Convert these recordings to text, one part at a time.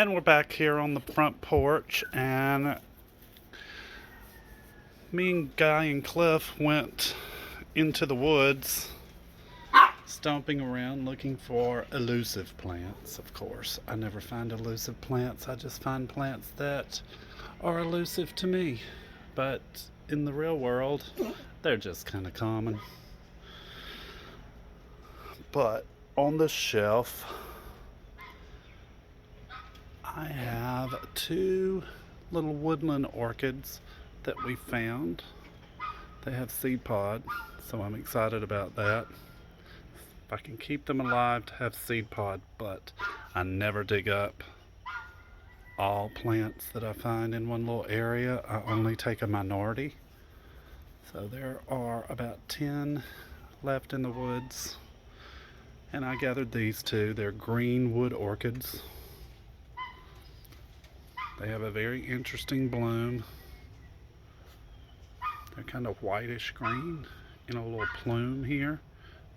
And we're back here on the front porch, and me and Guy and Cliff went into the woods, stomping around looking for elusive plants, of course. I never find elusive plants, I just find plants that are elusive to me. But in the real world, they're just kind of common. But on the shelf, I have two little woodland orchids that we found. They have seed pod, so I'm excited about that. If I can keep them alive to have seed pod, but I never dig up all plants that I find in one little area. I only take a minority. So there are about 10 left in the woods. And I gathered these two. They're green wood orchids. They have a very interesting bloom. They're kind of whitish green in a little plume here.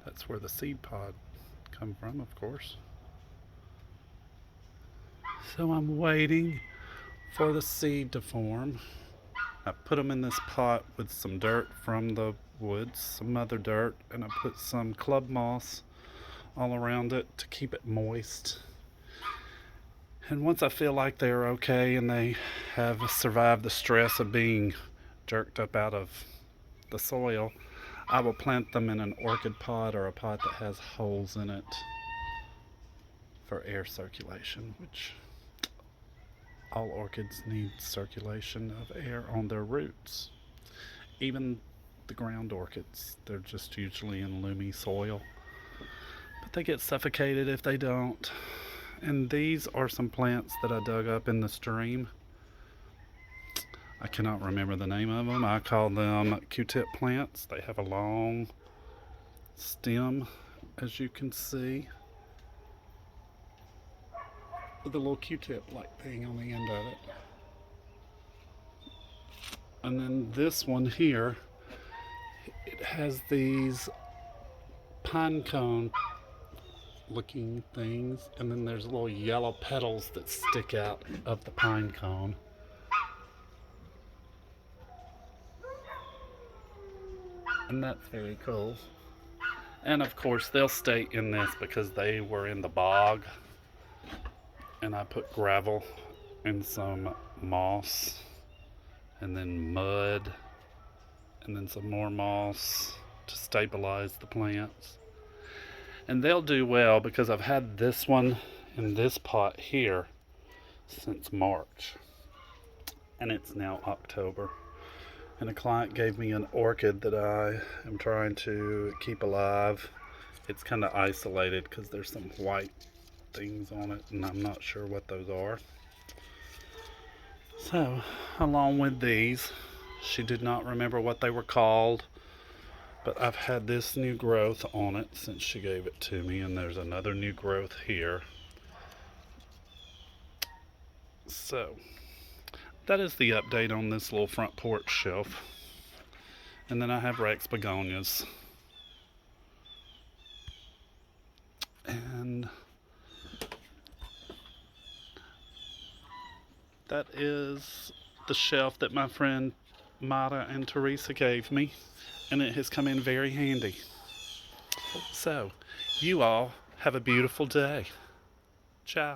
That's where the seed pod come from, of course. So I'm waiting for the seed to form. I put them in this pot with some dirt from the woods, some mother dirt, and I put some club moss all around it to keep it moist. And once I feel like they're okay and they have survived the stress of being jerked up out of the soil, I will plant them in an orchid pot or a pot that has holes in it for air circulation, which all orchids need circulation of air on their roots. Even the ground orchids, they're just usually in loomy soil, but they get suffocated if they don't. And these are some plants that I dug up in the stream. I cannot remember the name of them. I call them Q-tip plants. They have a long stem, as you can see, with a little Q-tip like thing on the end of it. And then this one here, it has these pine cone looking things, and then there's little yellow petals that stick out of the pine cone. And that's very cool. And of course they'll stay in this because they were in the bog, and I put gravel and some moss and then mud and then some more moss to stabilize the plants. And they'll do well because I've had this one in this pot here since March, and it's now October. And a client gave me an orchid that I am trying to keep alive. It's kind of isolated because there's some white things on it, and I'm not sure what those are. So, along with these, she did not remember what they were called, but I've had this new growth on it since she gave it to me, and there's another new growth here. So, that is the update on this little front porch shelf. And then I have Rex begonias. And that is the shelf that my friend Mata and Teresa gave me, and it has come in very handy. So, you all have a beautiful day. Ciao.